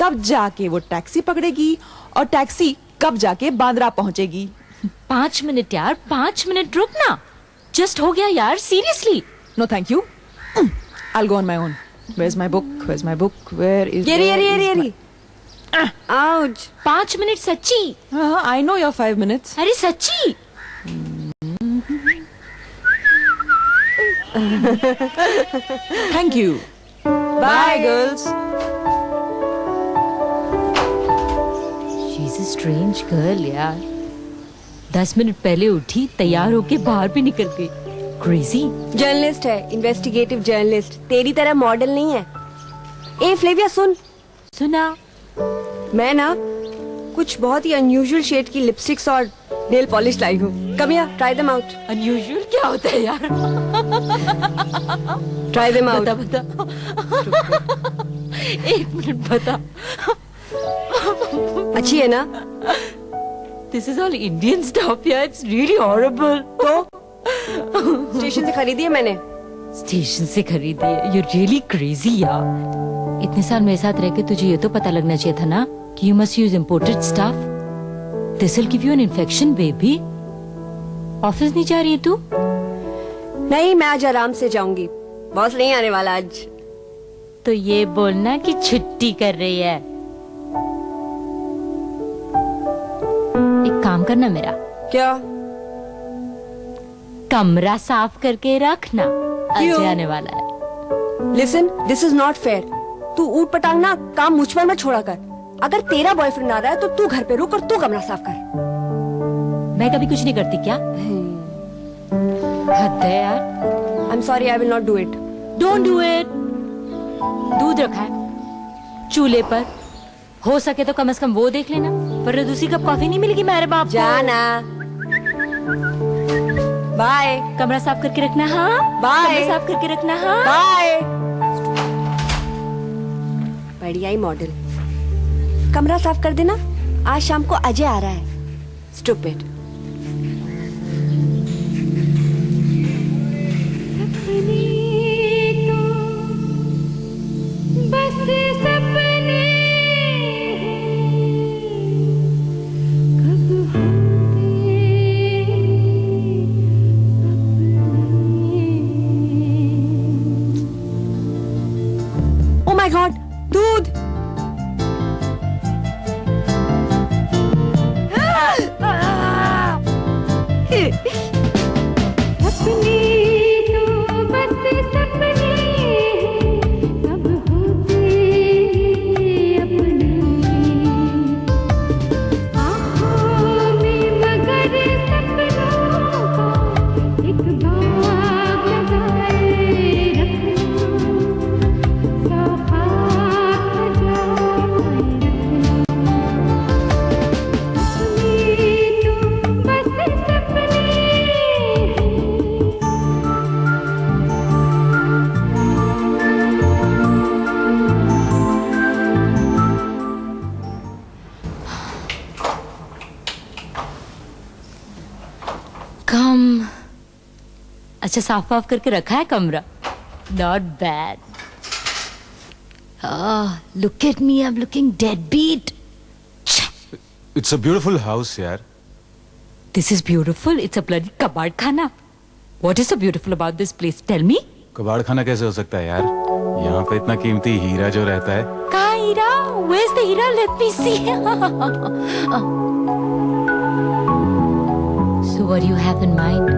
कब जाके वो टैक्सी पकड़ेगी और टैक्सी कब जाके बांद्रा पहुंचेगी। 5 मिनट यार, 5 मिनट रुक ना। जस्ट हो गया यार, seriously. No thank you, I'll go on my own. Where's my book? Where's my book? Where is Yeri. Ouch. 5 minute सच्ची। I know your 5 minutes. अरे सच्ची। Thank you. Bye girls. She's a strange girl यार। 10 minute पहले उठी, तैयार होके बाहर भी निकल गई। Crazy. जर्नलिस्ट है, इन्वेस्टिगेटिव जर्नलिस्ट। तेरी तरह मॉडल नहीं है। ए फ्लेविया सुन। सुना। मैं ना कुछ बहुत ही अनयूजुअल शेड की लिपस्टिक्स और नेल पॉलिश लाई हूँ। Come here, try them out. Unusual क्या होता है यार? Try them out. बता। 1 मिनट बता। अच्छी है ना? This is all Indian stuff यार, it's really horrible. तो स्टेशन से खरीदी है मैंने। स्टेशन से खरीदी है? You're really crazy यार। इतने साल मेरे साथ रह के तुझे ये तो पता लगना चाहिए था ना कि you must use imported stuff. This will give you an infection, baby. Office नहीं जा रही है तू? नहीं, मैं आज आराम से जाऊंगी। बॉस नहीं आने वाला आज। तो ये बोलना कि छुट्टी कर रही है। एक काम करना मेरा। क्या? कमरा साफ करके रखना, अजय आने वाला है। Listen, this is not fair. तू ऊट पटांग ना काम मुझ पर मत छोड़ा कर। अगर तेरा बॉयफ्रेंड आ रहा है तो तू घर पे रुक और तू कमरा साफ कर। मैं कभी कुछ नहीं करती क्या? हद है यार। I'm sorry, I will not do it. Don't do it. दूध रखा है चूल्हे पर, हो सके तो कम से कम वो देख लेना, पर दूसरी कप कॉफी नहीं मिलेगी मेरे बाप को। जाना। बाय। कमरा साफ करके रखना। हाँ बाय। कमरा साफ करके रखना। हाँ बाय। बढ़िया ही मॉडल। कमरा साफ कर देना, आज शाम को अजय आ रहा है। स्टूपिड। Oh my God, दूध। अच्छा साफ वाफ करके रखा है कमरा। Not bad. Look at me, I am looking deadbeat. It's a beautiful house यार। This is beautiful, it's a bloody कबाड़ खाना। What is so beautiful about this place? Tell me. कबाड़ खाना कैसे हो सकता है यार? यहाँ पे इतना कीमती हीरा जो रहता है। कहाँ हीरा? Where's the Heera? Let me see. So what do you have in mind?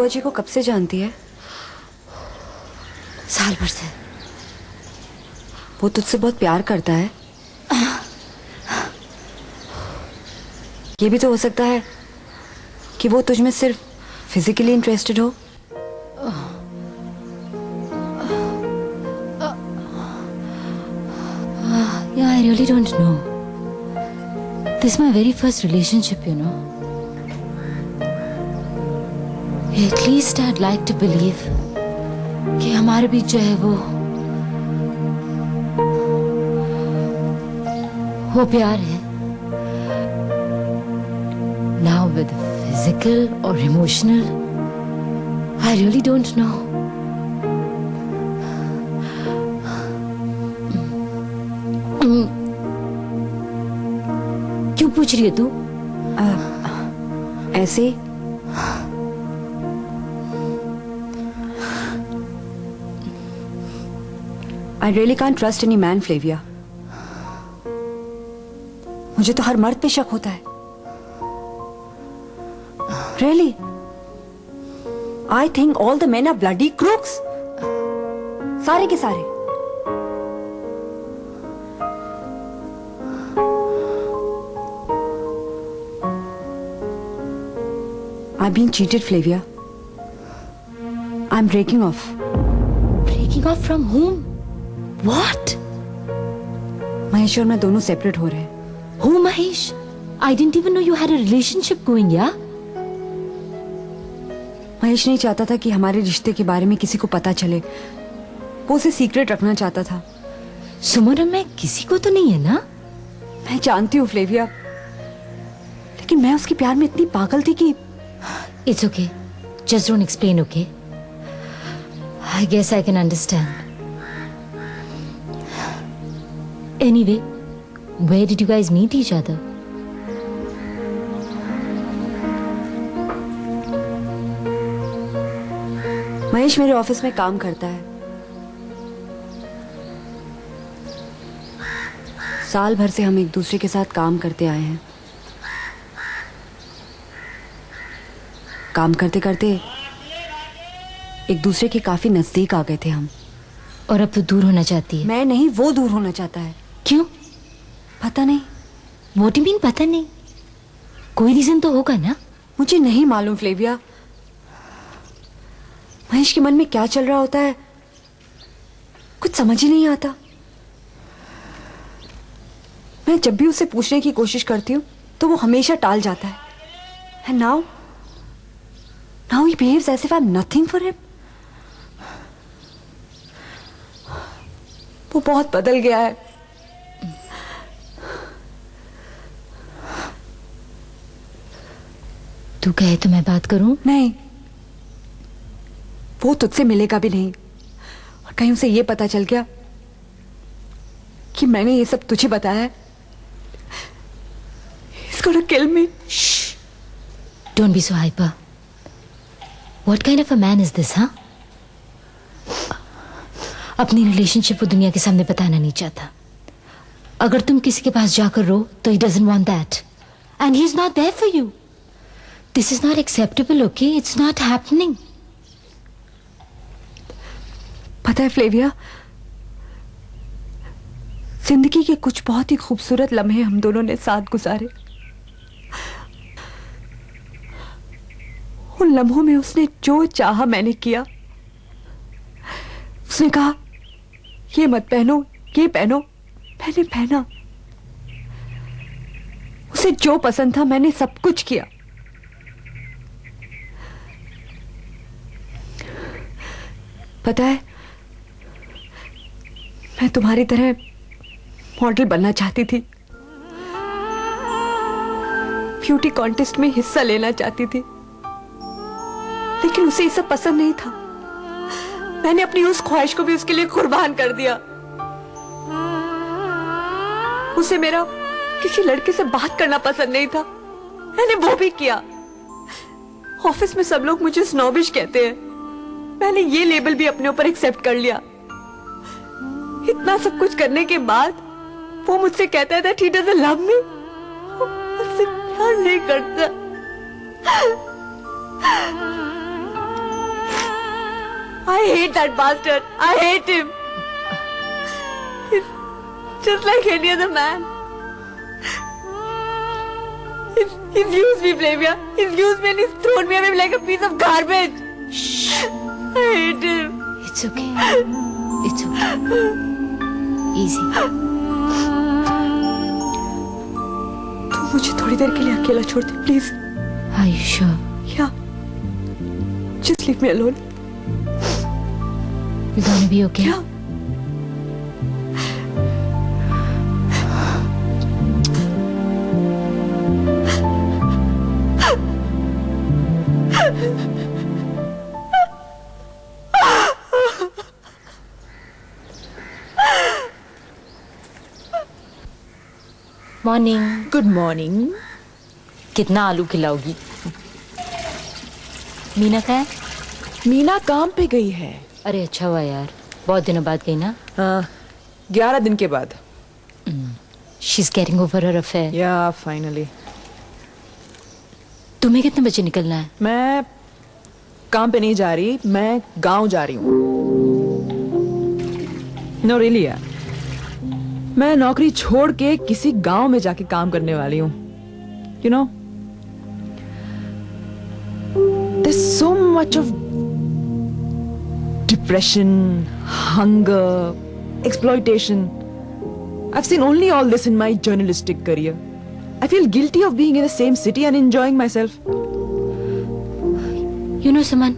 बुआ जी को कब से जानती है? साल भर से। वो तुझसे बहुत प्यार करता है। ये भी तो हो सकता है कि वो तुझ में सिर्फ फिजिकली इंटरेस्टेड हो। Yeah, I really don't know. This is my very first relationship, you know. At least I'd like to believe कि हमारे बीच जो है वो प्यार है. Now with physical or emotional, I really don't know. क्यों पूछ रही है तू? ऐसे I really can't trust any man, Flavia. मुझे तो हर मर्द पे शक होता है. Really? I think all the men are bloody crooks. सारे के सारे. I've been cheated, Flavia. I'm breaking off. Breaking off from whom? What? Mahesh और मैं दोनों सेपरेट हो रहे हैं. Who, Mahesh? I didn't even know you had a relationship going, yeah? Mahesh नहीं चाहता था कि हमारे रिश्ते के बारे में किसी को पता चले. वो उसे सीक्रेट रखना चाहता था. सुमन, मैं किसी को तो नहीं है ना? मैं जानती हूँ फ्लेविया, लेकिन मैं उसके प्यार में इतनी पागल थी कि. It's okay. Just don't explain, okay? I guess I can understand. Anyway, where did you guys meet each other? Mahesh मेरे ऑफिस में काम करता है. साल भर से हम एक दूसरे के साथ काम करते आए हैं. काम करते करते एक दूसरे के काफी नजदीक आ गए थे हम. और अब तो दूर होना चाहती है. मैं नहीं, वो दूर होना चाहता है. क्यों? पता नहीं. What do you mean पता नहीं? कोई रीजन तो होगा ना? मुझे नहीं मालूम फ्लेविया. महेश के मन में क्या चल रहा होता है कुछ समझ ही नहीं आता. मैं जब भी उसे पूछने की कोशिश करती हूँ तो वो हमेशा टाल जाता है. And now he behaves as if I'm nothing for him. वो बहुत बदल गया है. तू कहे तो मैं बात करूं? नहीं, वो तुझसे मिलेगा भी नहीं. और कहीं उसे ये पता चल गया कि मैंने ये सब तुझे बताया है, He's gonna kill me. Shh. Don't be so hyper. What kind of a man is this, huh? अपनी रिलेशनशिप वो दुनिया के सामने बताना नहीं चाहता. अगर तुम किसी के पास जाकर रो तो he doesn't want that. And he's not there for you. This is not acceptable, okay? It's not happening. पता है फ्लेविया, जिंदगी के कुछ बहुत ही खूबसूरत लम्हे हम दोनों ने साथ गुजारे. उन लम्हों में उसने जो चाहा मैंने किया. उसने कहा ये मत पहनो, ये पहनो, मैंने पहना. उसे जो पसंद था मैंने सब कुछ किया. पता है, मैं तुम्हारी तरह मॉडल बनना चाहती थी. ब्यूटी कॉन्टेस्ट में हिस्सा लेना चाहती थी, लेकिन उसे ये सब पसंद नहीं था. मैंने अपनी उस ख्वाहिश को भी उसके लिए कुर्बान कर दिया. उसे मेरा किसी लड़के से बात करना पसंद नहीं था, मैंने वो भी किया. ऑफिस में सब लोग मुझे स्नॉबिश कहते हैं, मैंने ये लेबल भी अपने ऊपर एक्सेप्ट कर लिया. इतना सब कुछ करने के बाद वो मुझसे कहता है that he doesn't love me. मुझसे प्यार नहीं करता. I hate that bastard. I hate him. He's just like any other man. He's used me, Flavia. He's used me and he's thrown me away like a piece of garbage. Shh. I hate him. It's okay. It's okay. Easy. तू मुझे थोड़ी देर के लिए अकेला छोड़ दे, please. Are you sure? Yeah. Just leave me alone. You're gonna be okay? Yeah. Morning. Good morning. कितना आलू खिलाओगी? मीना का है? मीना काम पे गई है. अरे अच्छा हुआ यार, बहुत दिनों बाद गई ना. 11 दिन के बाद. She is getting over her affair. या फाइनली. तुम्हें कितने बजे निकलना है? मैं काम पे नहीं जा रही, मैं गांव जा रही हूँ. नो रियली यार, मैं नौकरी छोड़ के किसी गांव में जाके काम करने वाली हूँ. You know, there's so much of depression, hunger, exploitation. I've seen only all this in my journalistic career. I feel guilty of being in the same city and enjoying myself. You know Suman,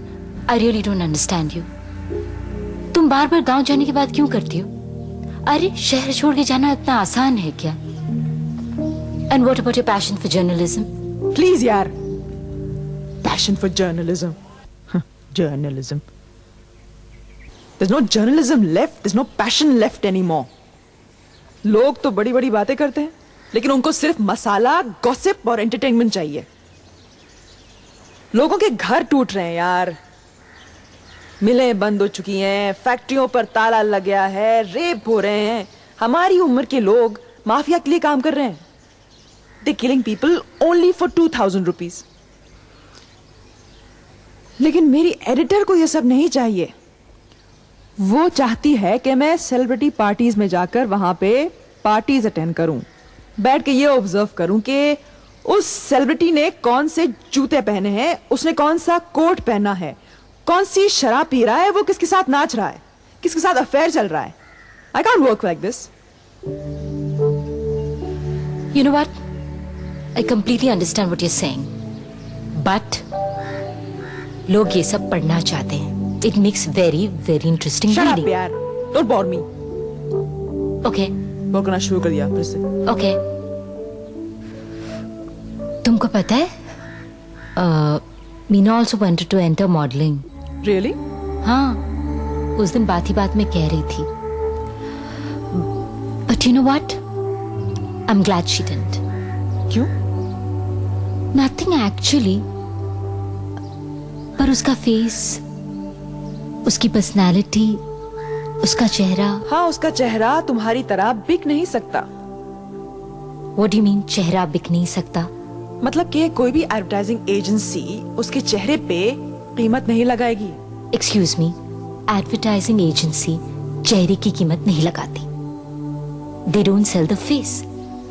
I really don't understand you. तुम बार बार गांव जाने की बात क्यों करती हो? अरे शहर छोड़ के जाना इतना आसान है क्या? And what about your passion for journalism? Please यार. Passion for journalism. Journalism. There's no journalism left. There's no passion left anymore. लोग तो बड़ी बड़ी बातें करते हैं, लेकिन उनको सिर्फ मसाला, गॉसिप और एंटरटेनमेंट चाहिए. लोगों के घर टूट रहे हैं यार. मिलें बंद हो चुकी हैं, फैक्ट्रियों पर ताला लग गया है, रेप हो रहे हैं. हमारी उम्र के लोग माफिया के लिए काम कर रहे हैं. They're killing people only for 2,000 rupees. लेकिन मेरी एडिटर को यह सब नहीं चाहिए. वो चाहती है कि मैं सेलिब्रिटी पार्टीज में जाकर वहां पे पार्टीज अटेंड करूं, बैठ के ये ऑब्जर्व करूं कि उस सेलिब्रिटी ने कौन से जूते पहने हैं, उसने कौन सा कोट पहना है, कौन सी शराब पी रहा है, वो किसके साथ नाच रहा है, किसके साथ अफेयर चल रहा है. I can't work like this. You know what? I completely understand what you're saying. But लोग ये सब पढ़ना चाहते हैं. It makes very, very interesting Shut reading. up यार. Don't bore me. Okay. बोल करना शुरू कर दिया फिर से. Okay. तुमको पता है? Meena also wanted to enter modeling. Really? हाँ, उस दिन बात ही बात में कह रही थी. But you know what? I'm glad she didn't. क्यों? Nothing actually. पर उसका फेस, उसकी पर्सनालिटी, उसका चेहरा. हाँ, उसका चेहरा तुम्हारी तरह बिक नहीं सकता. What do you mean चेहरा बिक नहीं सकता? मतलब कि कोई भी एडवर्टाइजिंग एजेंसी उसके चेहरे पे कीमत नहीं लगाएगी. Excuse me, एडवर्टाइजिंग एजेंसी चेहरे की कीमत नहीं लगाती. They don't sell the face,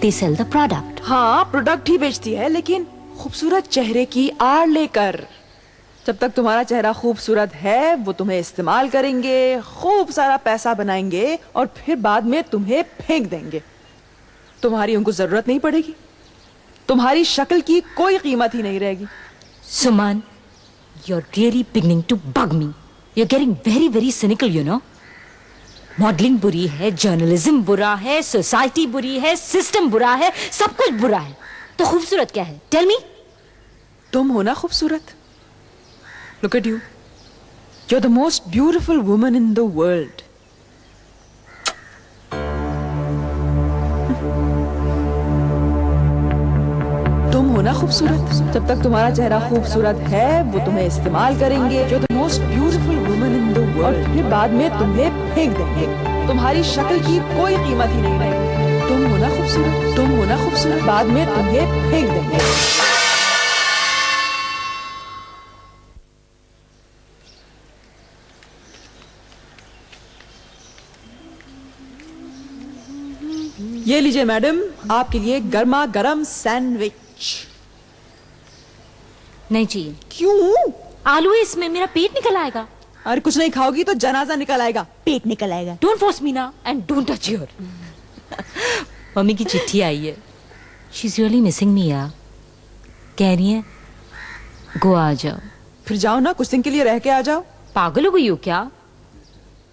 they sell the product. हाँ, प्रोडक्ट ही बेचती है, लेकिन खूबसूरत चेहरे की आड़ लेकर. जब तक तुम्हारा चेहरा खूबसूरत है, वो तुम्हें इस्तेमाल करेंगे, खूब सारा पैसा बनाएंगे और फिर बाद में तुम्हें फेंक देंगे. तुम्हारी उनको जरूरत नहीं पड़ेगी. तुम्हारी शक्ल की कोई कीमत ही नहीं रहेगी. Suman, you're really beginning to bug me. You're getting very, very cynical, you know. Modelling बुरी है, जर्नलिज्म बुरा है, सोसाइटी बुरी है, सिस्टम बुरा है, सब कुछ बुरा है. तो खूबसूरत क्या है? Tell me. तुम हो ना खूबसूरत. Look at you. You're the most beautiful woman in the world. तुम हो ना खूबसूरत. जब तक तुम्हारा चेहरा खूबसूरत है, वो तुम्हें इस्तेमाल करेंगे. You're the most beautiful woman in the world. और फिर बाद में तुम्हें फेंक देंगे. तुम्हारी शक्ल की कोई कीमत ही नहीं रहेगी. तुम हो ना खूबसूरत. तुम हो ना खूबसूरत. बाद में तुम्हें फेंक देंगे. ये लीजिए मैडम, आपके लिए गर्मा गर्म सैंडविच। नहीं चाहिए। क्यों? आलू है इसमें, मेरा पेट निकल आएगा। अरे कुछ नहीं खाओगी तो जनाजा निकल आएगा, पेट निकल आएगा। डोंट फोर्स मी ना and don't touch your. Mummy की चिट्ठी आई है। शी इज रियली मिसिंग मी यार। कह रही है गोवा आ जाओ। फिर जाओ ना, कुछ दिन के लिए रह के आ जाओ। पागल हो गई हो क्या?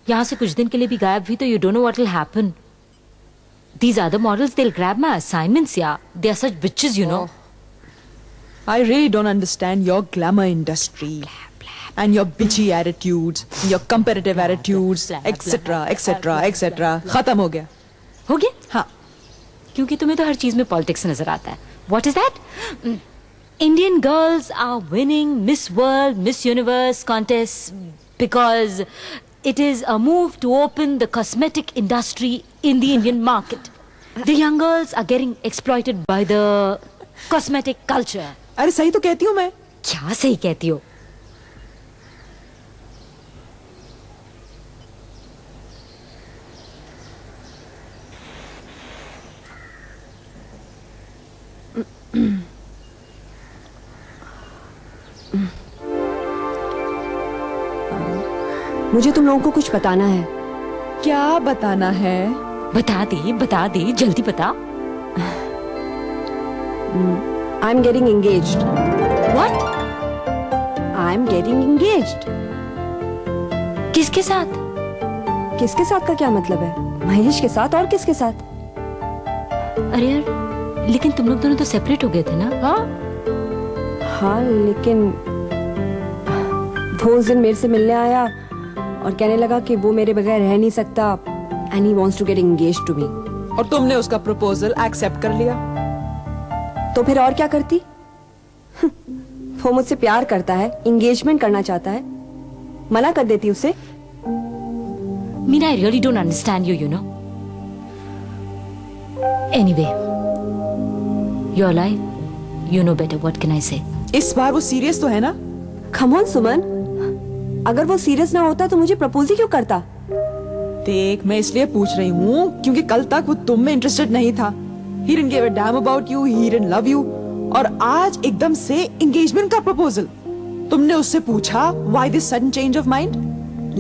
यहाँ से कुछ दिन के लिए भी गायब हुई तो you don't know what will happen. These other models, they'll grab my assignments, yeah. They are such bitches, you know. I really don't understand your glamour industry and your bitchy attitudes, your competitive attitudes, etc., etc., etc. खत्म हो गया। हो गया? हाँ। क्योंकि तुम्हें तो हर चीज में पॉलिटिक्स नजर आता है। What is that? Indian girls are winning Miss World, Miss Universe contests because it is a move to open the cosmetic industry in the Indian market. The young girls are getting exploited by the cosmetic culture. अरे सही तो कहती हूँ मैं। क्या सही कहती हो? मुझे तुम लोगों को कुछ बताना है। क्या बताना है? बता दे जल्दी बता। I am getting engaged. What? I am getting engaged. किसके साथ? किसके साथ का क्या मतलब है? महेश के साथ, और किसके साथ? अरे यार, लेकिन तुम लोग दोनों तो सेपरेट हो गए थे ना? हाँ, लेकिन वो उस दिन मेरे से मिलने आया और कहने लगा कि वो मेरे बगैर रह नहीं सकता and he wants to get engaged to me. और तुमने उसका प्रपोजल एक्सेप्ट कर लिया? तो फिर और क्या करती? वो मुझसे प्यार करता है, एंगेजमेंट करना चाहता है, मना कर देती उसे। Meena, I really don't understand you, you know. Anyway, your life, you know better. What can I say? इस बार वो सीरियस तो है ना? Come on, सुमन, अगर वो सीरियस ना होता तो मुझे प्रपोज ही क्यों करता? देख, मैं इसलिए पूछ रही हूँ क्योंकि कल तक वो तुम में इंटरेस्टेड नहीं था। He didn't give a damn about you, he didn't love you, और आज एकदम से एंगेजमेंट का प्रपोजल। तुमने उससे पूछा why this sudden change of mind?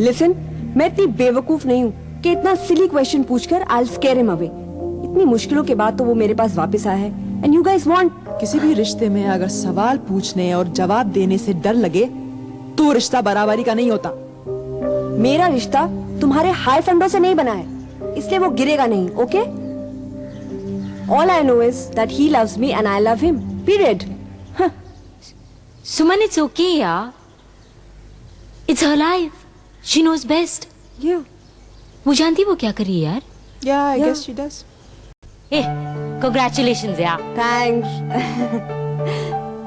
Listen, मैं इतनी बेवकूफ नहीं हूँ कि इतना सिली क्वेश्चन पूछकर I'll scare him away. इतनी मुश्किलों के बाद तो वो मेरे पास वापस आया है and you guys want. किसी भी रिश्ते में अगर सवाल पूछने और जवाब देने से डर लगे तो रिश्ता बराबरी का नहीं होता। मेरा रिश्ता तुम्हारे हाई फंडों से नहीं बना है, इसलिए वो गिरेगा नहीं, okay? All I know is that he loves me and I love him. Period. Suman, it's okay, yeah. It's her life. She knows best. Yeah. वो जानती वो क्या करी है यार? Yeah, I Yeah. guess she does. Eh, congratulations, yeah. Thanks.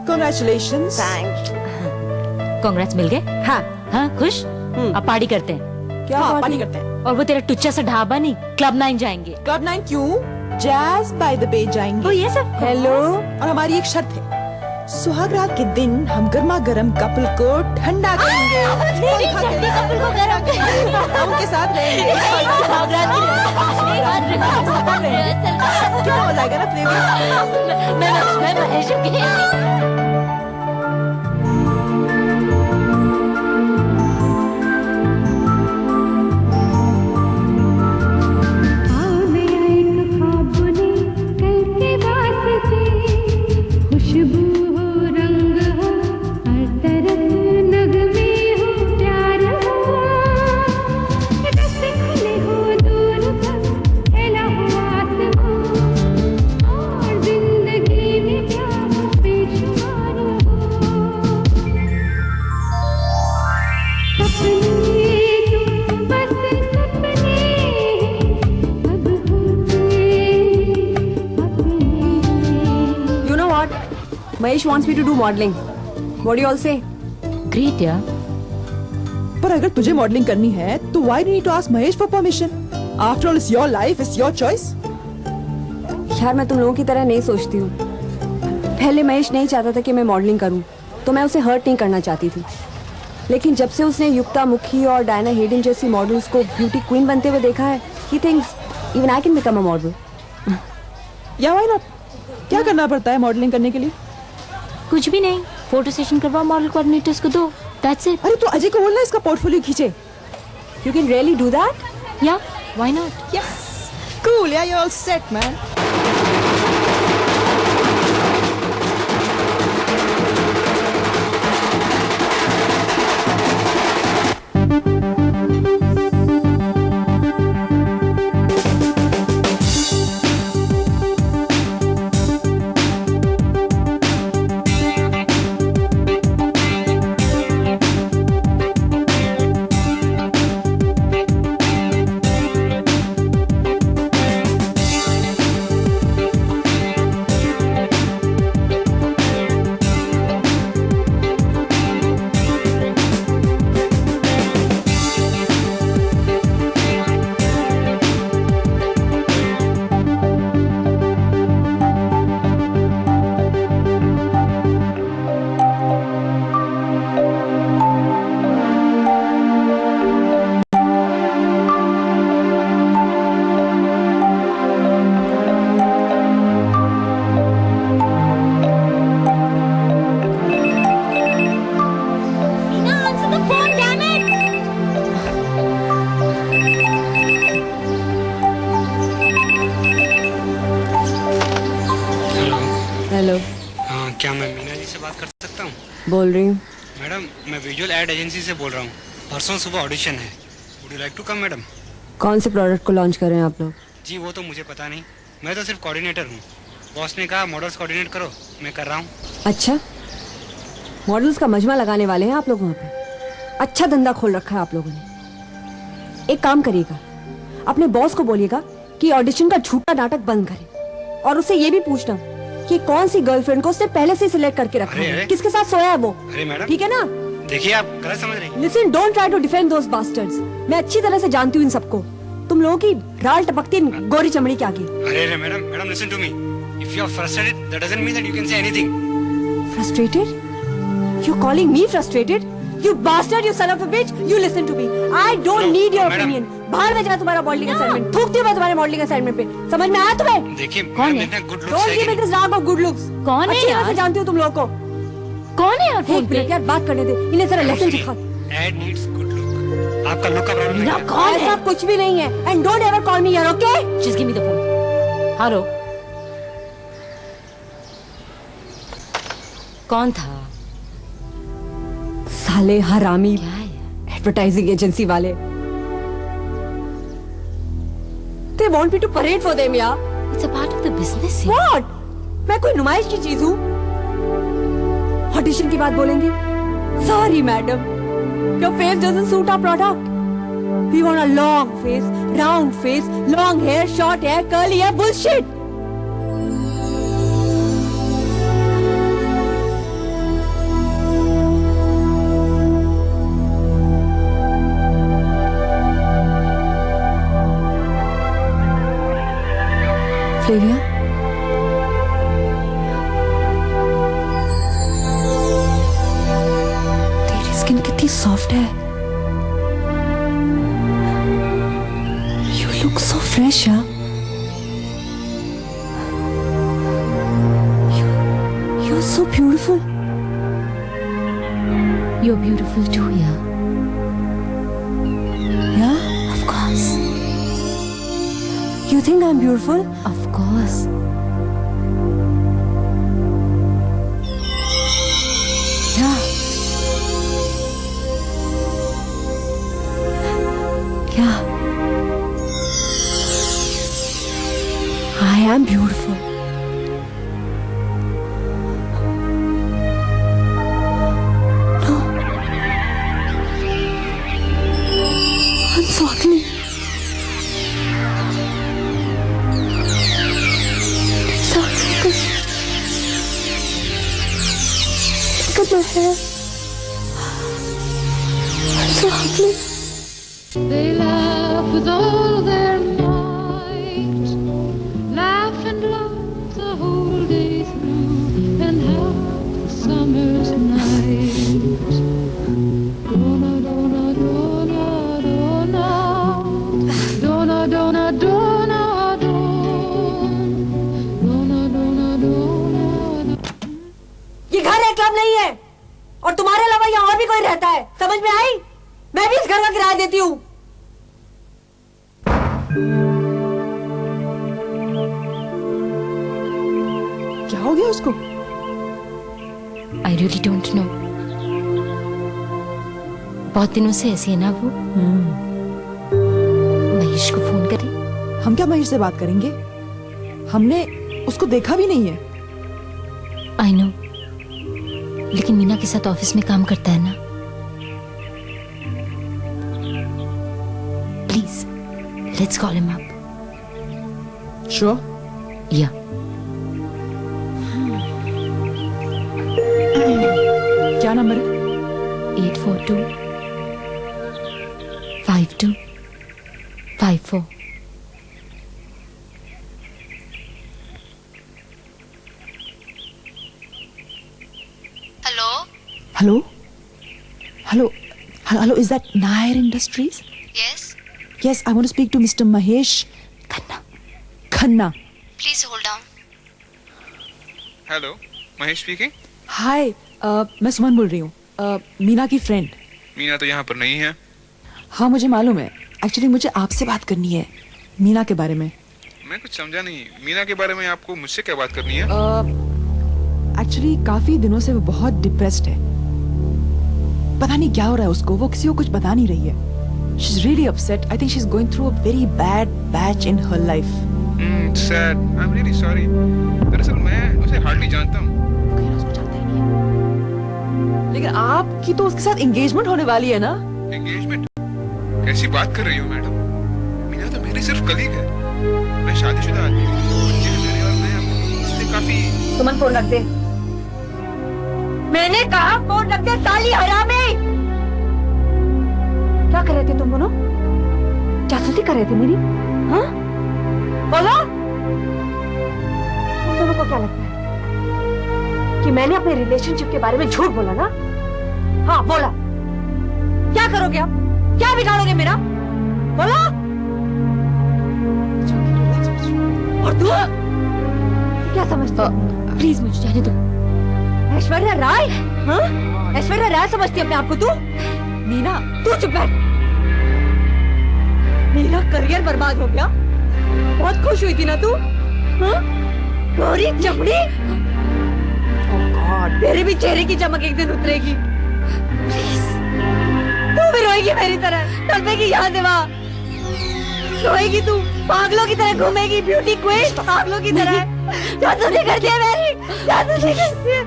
Congratulations. Thanks. Congrats मिल गए? हाँ. हाँ, खुश? अब पार्टी करते हैं। क्या हाँ, party? पार्टी करते हैं। और वो तेरा टुच्चा सा ढाबा नहीं, क्लब 9 जाएंगे। क्लब 9 क्यों? जैज बाय द बे जाएंगे। तो ये सब Hello. और हमारी एक शर्त है, सुहागरात के दिन हम गर्मा गर्म कपल को ठंडा करेंगे, पंखा ठंडे कपल को गरम करेंगे। उनके साथ रहेंगे। कितना मजा आएगा ना फ्लेवर। मैं महेश की Mahesh wants me to do modeling. What do you all say? Great यार। पर अगर तुझे मॉडलिंग करनी है तो why do you need to ask Mahesh for permission? After all, it's your life, it's your choice. यार, मैं तुम लोगों की तरह नहीं सोचती हूँ। पहले महेश नहीं चाहता था कि मैं मॉडलिंग करूँ, तो मैं उसे हर्ट नहीं करना चाहती थी। लेकिन जब से उसने युक्ता मुखी और डायना हेडन जैसी मॉडल्स को ब्यूटी क्वीन बनते हुए देखा है, he thinks even I can become a model. या व्हाई नॉट? क्या करना पड़ता है मॉडलिंग करने के लिए? कुछ भी नहीं, फोटो सेशन करवाओ मॉडल कोऑर्डिनेटर्स को दो, दैट्स इट। अरे तो अजय को बोलना इसका पोर्टफोलियो खींचे। You can really do that? या why not? Yes. Cool. Yeah, you're all set, man. Hello, हाँ, क्या मैं मीना जी से बात कर सकता हूँ? बोल रही हूँ। मैडम, मैं विजुअल एड एजेंसी से बोल रहा हूँ। परसों सुबह ऑडिशन है। Would you like to come madam? कौन से प्रोडक्ट को लॉन्च कर रहे हैं आप लोग? जी वो तो मुझे पता नहीं, मैं तो सिर्फ कोऑर्डिनेटर हूँ। बॉस ने कहा मॉडल्स कोऑर्डिनेट करो, मैं कर रहा हूँ। अच्छा, मॉडल्स का मजमा लगाने वाले हैं आप लोग वहाँ पे? अच्छा धंधा खोल रखा है आप लोगों ने। एक काम करिएगा, अपने बॉस को बोलिएगा कि ऑडिशन का झूठा नाटक बंद करे और उससे ये भी पूछना कि कौन सी गर्लफ्रेंड को उसने पहले से सिलेक्ट करके रखा अरे, है, अरे। किसके साथ सोया है वो। अरे मैडम, ठीक है ना? देखिए आप गलत समझ रही हैं। Listen, don't try to defend those bastards. मैं अच्छी तरह से जानती हूँ इन सबको। तुम लोगों की राल टपकती है गोरी चमड़ी के आगे। अरे madam, listen to me. If you are frustrated that doesn't mean that you can say anything. Frustrated? You calling me frustrated? You bastard, you son of a bitch! You listen to me. I don't need your madam. opinion. बाहर में जा तुम्हारा modelling assignment. थूकती हूँ मैं तुम्हारे modelling assignment पे। समझ में आया तुम्हें? देखिए कौन मैडम, है? इतना गुड Don't लुक्स है give me कि this rag of good looks. कौन है अच्छी तरह यार? से जानती हूँ तुम लोगों को। कौन है यार एक फोन पे? मिनट यार, बात करने दे। इन्हें जरा लेसन सिखा। Ad needs good look. आपका लुक का प्रॉब्लम मीना है। कौन ऐसा है? कुछ भी नहीं है। And don't ever call me here, okay? Just give me the phone. Hello, कौन था? साले हरामी क्या है? एडवर्टाइजिंग एजेंसी वाले। They want me to parade for them, यार। It's a part of the business. What? मैं कोई नुमाइश की चीज हूँ? ऑडिशन की बात बोलेंगे? Sorry, madam. Your face doesn't suit our product. We want a long face, round face, long hair, short hair, curly hair, bullshit. Flavia? तेरी स्किन कितनी सॉफ्ट है। You look so fresh, यार। You're so beautiful. You're beautiful too, yeah. Yeah? Of course. You think I'm beautiful? Of course. Yeah. Yeah. I am beautiful. No. I'm so ugly. So ugly. Look at my hair. I'm so ugly. They laugh with all their might, laugh and laugh the whole day through, and have the summer's night. Dona, dona, dona, dona, dona, dona, dona, dona, घर है, club नहीं है। और तुम्हारे अलावा यहाँ और भी कोई रहता है, समझ में आई? मैं भी इस घर का किराया देती हूँ। क्या हो गया उसको? I really don't know. बहुत दिनों से ऐसी है ना वो। महेश को फोन करें? हम क्या महेश से बात करेंगे? हमने उसको देखा भी नहीं है। आई नो, लेकिन मीना के साथ ऑफिस में काम करता है ना। Please let's call him up. Sure? या क्या नंबर है? 842-52-54। Hello? Hello hello hello, is that Nair industries? Yes? Yes, I want to speak to mister Mahesh Khanna. Khanna. Please hold on. Hello, Mahesh speaking. Hi, मैं सुमन बोल रही हूँ, मीना की फ्रेंड। मीना तो यहाँ पर नहीं है। हाँ मुझे मालूम है, एक्चुअली मुझे आपसे बात करनी है मीना के बारे में। मैं कुछ समझा नहीं, मीना के बारे में आपको मुझसे क्या बात करनी है? एक्चुअली काफी दिनों से वो बहुत डिप्रेस्ड है। पता नहीं क्या हो रहा है उसको, वो किसी को कुछ बता नहीं रही है। She is really upset. I think she is going through a very bad patch in her life. Sad, I am really sorry. दरअसल मैं उसे हार्डली जानता हूँ। लेकिन आपकी तो उसके साथ एंगेजमेंट होने वाली है ना? एंगेजमेंट? कैसी बात कर रही हो मैडम? मीना तो मेरी सिर्फ कलीग है। मैं शादीशुदा आदमी हूँ, बच्चे हैं मेरे और मैं उससे काफी। सुमन फोन रख दे। मैंने कहा फोन रख दे, साली हरामी। क्या कर रहे थे तुम दोनों? जासूसी कर रहे थे मेरी? हाँ? बोलो। तुम दोनों को क्या लगता है कि मैंने अपने रिलेशनशिप के बारे में झूठ बोला ना? हाँ बोला। क्या करोगे आप? क्या बिगाड़ोगे मेरा? बोलो। और तू क्या समझती हो? प्लीज मुझे जाने दो। ऐश्वर्या राय? हाँ? ऐश्वर्या राय समझती है अपने आप को तू? मीना, तू चुप बैठ। मेरा करियर बर्बाद हो गया। बहुत खुश हुई थी ना तू? हाँ? गोरी चमड़ी? तेरे भी चेहरे की चमक एक दिन उतरेगी। तू भी रोएगी मेरी तरह, तड़पेगी यहाँ से वहाँ। रोएगी तू, पागलों की तरह घूमेगी, ब्यूटी क्वीन पागलों की तरह। जासूसी करती है मेरी, जासूसी करती है।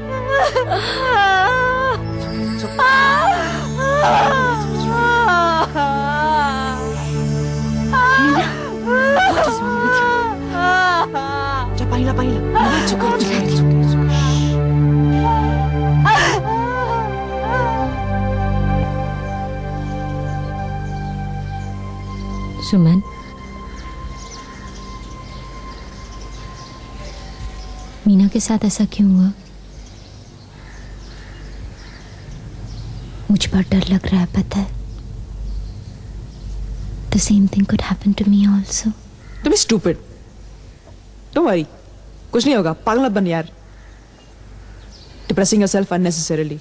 पानी ला, पानी ला। चुप। सुमन, मीना के साथ ऐसा क्यों हुआ? मुझे बहुत डर लग रहा है, पता है। The same thing could happen to me also. तुम स्टूपिड। डोंट वरी, कुछ नहीं होगा। पागल मत बन यार। Depressing yourself unnecessarily.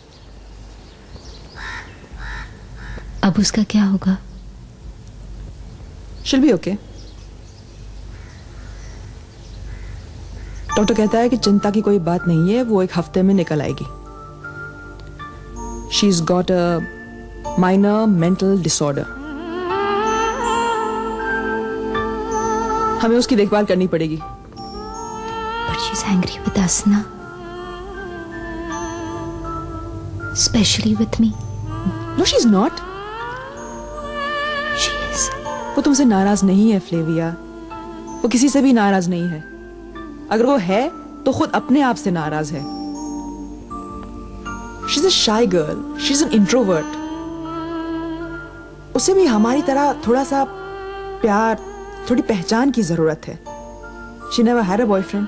अब उसका क्या होगा? She'll be okay. डॉक्टर कहता है कि चिंता की कोई बात नहीं है, वो एक हफ्ते में निकल आएगी। She's got a minor mental disorder. हमें उसकी देखभाल करनी पड़ेगी। But she's angry with us ना, especially with me. No, she's not. She is. वो तुमसे नाराज नहीं है फ्लेविया। वो किसी से भी नाराज नहीं है। अगर वो है तो खुद अपने आप से नाराज है। She's a shy girl. She's an introvert. उसे भी हमारी तरह थोड़ा सा प्यार, थोड़ी पहचान की जरूरत है। She never had a boyfriend.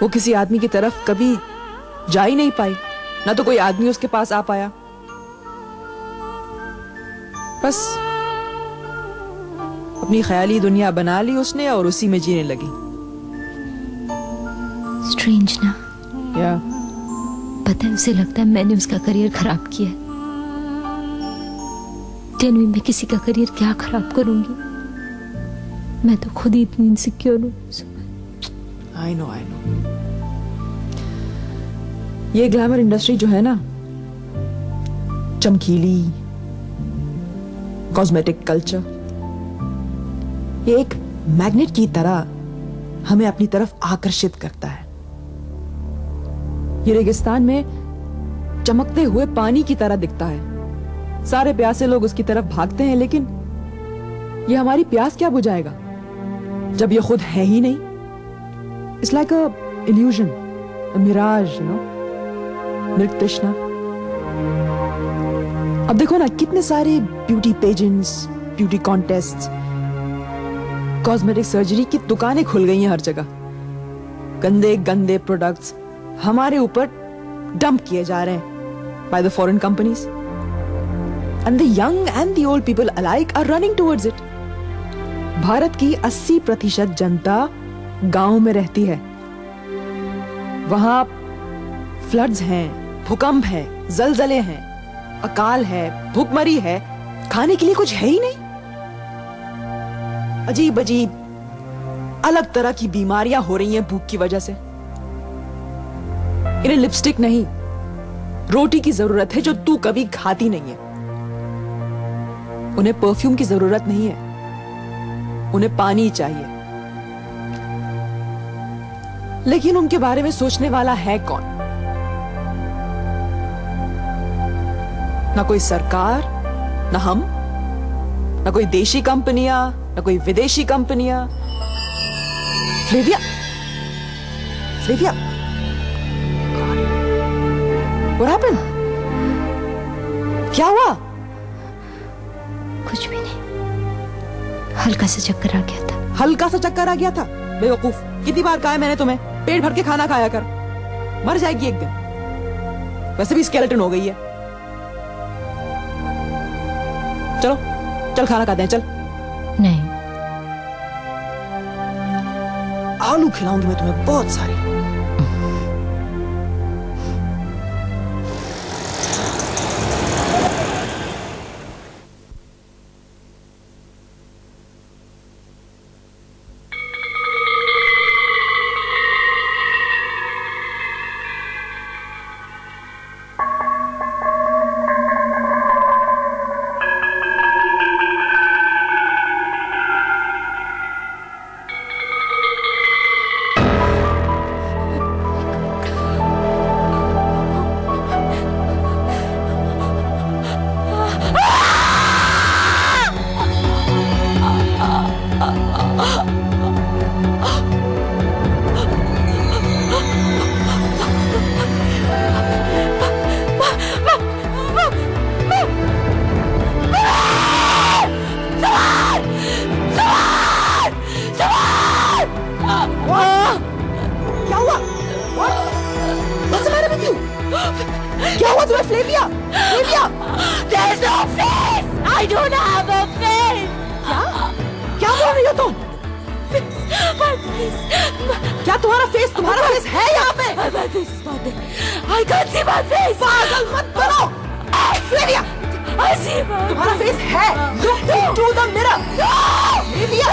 वो किसी आदमी की तरफ कभी जा ही नहीं पाई, ना तो कोई आदमी उसके पास आ पाया। बस अपनी ख्याली दुनिया बना ली उसने और उसी में जीने लगी। Strange ना? Yeah. पता है उसे लगता है मैंने उसका करियर खराब किया है। जानवी, मैं किसी का करियर क्या खराब करूंगी? मैं तो खुद ही इतनी इनसिक्योर हूँ। आई नो ये ग्लैमर इंडस्ट्री जो है ना, चमकीली कॉस्मेटिक कल्चर, ये एक मैग्नेट की तरह हमें अपनी तरफ आकर्षित करता है। ये रेगिस्तान में चमकते हुए पानी की तरह दिखता है। सारे प्यासे लोग उसकी तरफ भागते हैं, लेकिन ये हमारी प्यास क्या बुझाएगा जब ये खुद है ही नहीं। It's like a illusion, a mirage, you know, मृग तृष्णा। अब देखो ना, कितने सारे beauty pageants, beauty contest, cosmetic surgery की दुकानें खुल गई हैं हर जगह। गंदे गंदे प्रोडक्ट्स हमारे ऊपर डंप किए जा रहे हैं by the foreign companies, and the young and the old people alike are running towards it. Bharat की 80% जनता गांव में रहती है। वहां फ्लड्स हैं, भूकंप है, जलजले हैं, अकाल है, भूखमरी है, खाने के लिए कुछ है ही नहीं। अजीब अजीब अलग तरह की बीमारियां हो रही हैं भूख की वजह से। इन्हें लिपस्टिक नहीं, रोटी की जरूरत है जो तू कभी खाती नहीं है। उन्हें परफ्यूम की जरूरत नहीं है, उन्हें पानी चाहिए। लेकिन उनके बारे में सोचने वाला है कौन? ना कोई सरकार, ना हम, ना कोई देशी कंपनियां, ना कोई विदेशी कंपनियां। Flavia, Flavia, What happened? क्या हुआ? कुछ भी नहीं, हल्का सा चक्कर आ गया था। हल्का सा चक्कर आ गया था? बेवकूफ, कितनी बार कहा है मैंने तुम्हें, पेट भर के खाना खाया कर, मर जाएगी एक दिन। वैसे भी स्केलेटन हो गई है। चलो चल खाना खाते हैं, चल। नहीं, आलू खिलाऊंगी मैं तुम्हें बहुत सारे। क्या हुआ तुम्हें Flavia? Flavia! There's no face! I don't have a face! क्या? क्या बोल रही हो तुम? क्या तुम्हारा फेस है यहाँ पे? My face is not there. I can't see my face! पागल मत बनो! फ्लेविया! I see my तुम्हारा फेस है! Look into the mirror! Flavia!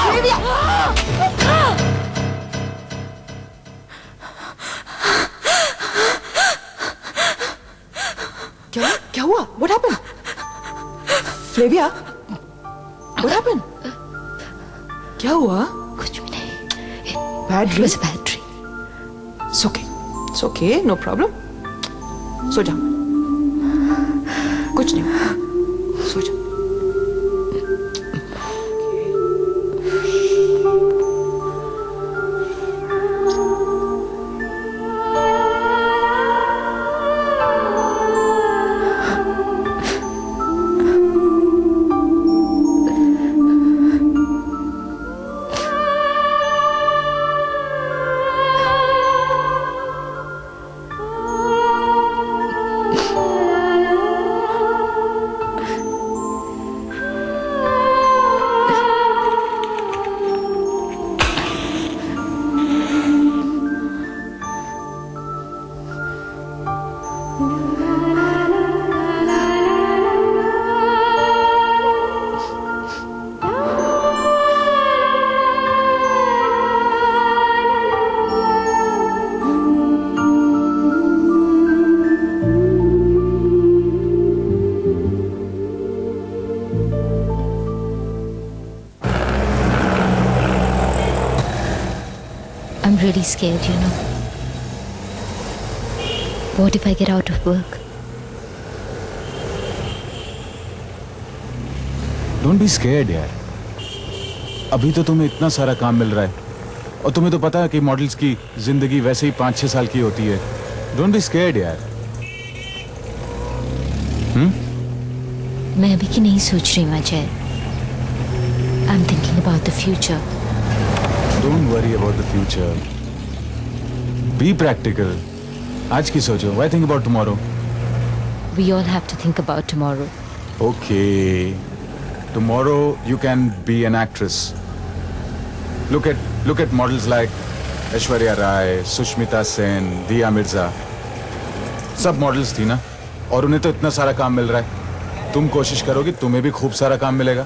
Flavia! क्या हुआ? What happened? Flavia? What happened? क्या हुआ? कुछ भी नहीं। Bad It dream? was a bad dream. It's okay. It's okay. No problem. सो जा। कुछ नहीं। सो जा। really scared, you know. What if I get out of work? Don't be scared यार, अभी तो तुम्हें इतना सारा काम मिल रहा है और तुम्हें तो पता है कि मॉडल्स की जिंदगी वैसे ही 5-6 साल की होती है. डोंट बी स्केयर्ड यार. मैं अभी की नहीं सोच रही हूँ Ajay. I am thinking about the future. Don't worry about the future. Be practical. आज की सोचो. Why think about tomorrow? We all have to think about tomorrow. Okay. Tomorrow you can be an actress. Look at models like Aishwarya Rai, Sushmita Sen, Diya Mirza. सब models थी ना, और उन्हें तो इतना सारा काम मिल रहा है. तुम कोशिश करोगे तुम्हें भी खूब सारा काम मिलेगा.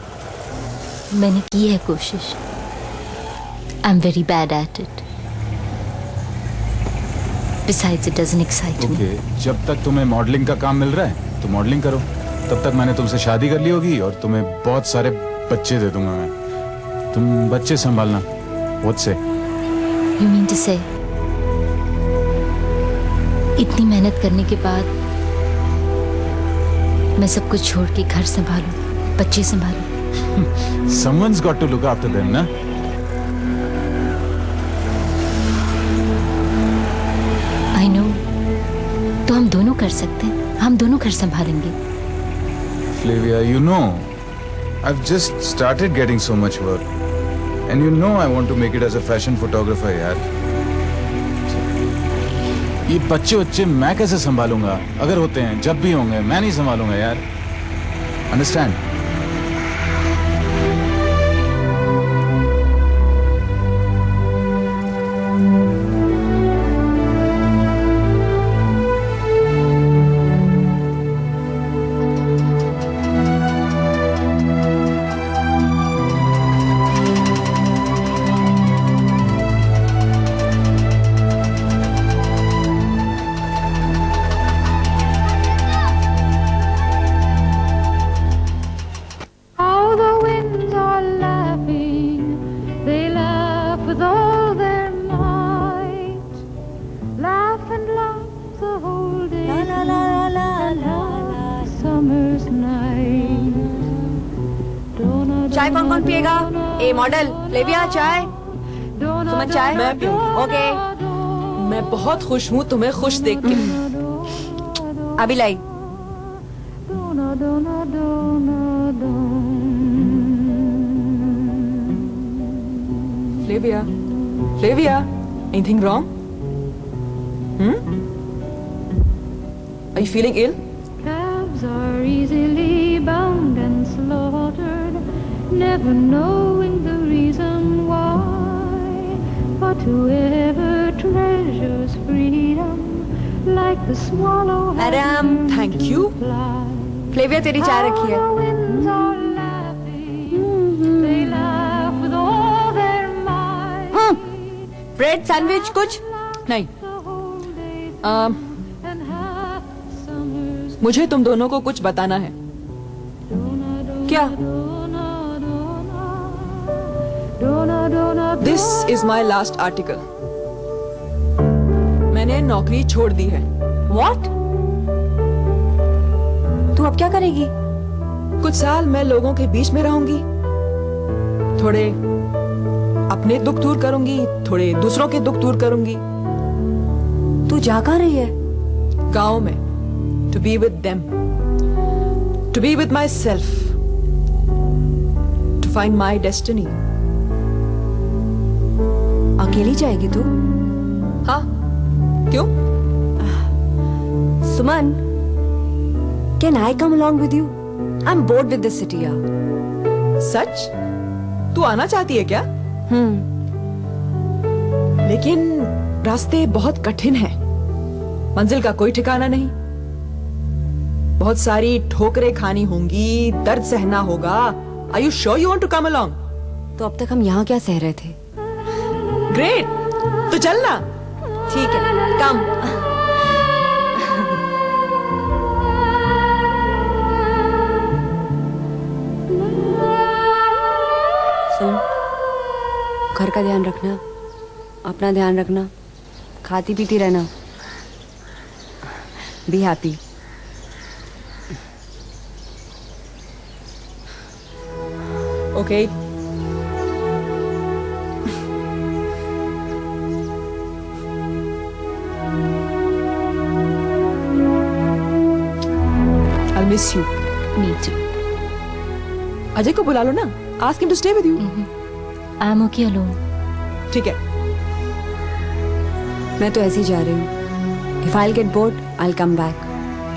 मैंने की है कोशिश. I am very bad at it. Besides, it doesn't excite me. Okay, जब तक तुम्हें मॉडलिंग का काम मिल रहा है तो मॉडलिंग करो. तब तक मैंने तुमसे शादी कर ली होगी और तुम्हें बहुत सारे बच्चे दे दूंगा मैं. तुम बच्चे संभालना. What say? You mean to say, इतनी मेहनत करने के बाद मैं सब कुछ छोड़ के घर संभालूं, बच्चे संभालूं? Someone's got to look after them, ना? I know. तो हम दोनों कर सकते हैं. हम दोनों घर संभालेंगे. Flavia, you know, I've just started getting so much work. And you know I want to make it as a fashion photographer, यार. ये बच्चे मैं कैसे संभालूंगा? अगर होते हैं, जब भी होंगे, मैं नहीं संभालूंगा यार. Understand? How the winds are laughing, they laugh with all their might. Laugh and laugh the whole day and laugh summer's night. चाय कौन कौन पिएगा? ए मॉडल फ्लेविया चाय. सुमन चाय. मैं पीऊंगी. ओके. मैं बहुत खुश हूँ तुम्हें खुश देख के. अभी लाई. Flavia, anything wrong? Are you feeling ill? Calves are easily bound and slaughtered, never knowing the reason why. But whoever treasures freedom, like the swallow has Madam, thank you. fly. Flavia तेरी चाय रखी है. The winds are laughing, they laugh with all their might. Bread sandwich कुछ? नहीं. The whole day Um, and half summer's मुझे तुम दोनों को कुछ बताना है. क्या? This is my last article. मैंने नौकरी छोड़ दी है. What? तू अब क्या करेगी? कुछ साल मैं लोगों के बीच में रहूंगी. थोड़े अपने दुख दूर करूंगी, थोड़े दूसरों के दुख दूर करूंगी. तू जा कहाँ रही है? गांव में. To be with them. To be with myself. To find my destiny. अकेली जाएगी तू? हाँ. क्यों? सुमन, can I come along with you? I'm bored with this city यार. सच? तू आना चाहती है क्या? लेकिन रास्ते बहुत कठिन हैं. मंजिल का कोई ठिकाना नहीं. बहुत सारी ठोकरें खानी होंगी, दर्द सहना होगा. Are you sure you want to come along? तो अब तक हम यहाँ क्या सह रहे थे? Great. तो चलना. ठीक है, कम. सुन, घर का ध्यान रखना. अपना ध्यान रखना, खाती पीती रहना, be happy. Okay. I'll miss you. Me too. Ajay को बुला लो ना. Ask him to stay with you. I'm okay alone. ठीक है. मैं तो ऐसे ही जा रही हूँ. If I'll get bored, I'll come back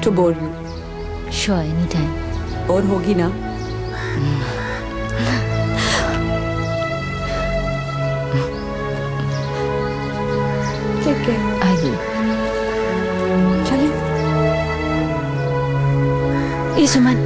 to bore you. Sure, anytime. Bore होगी ना? Take care. I will. चलिए. ए सुमन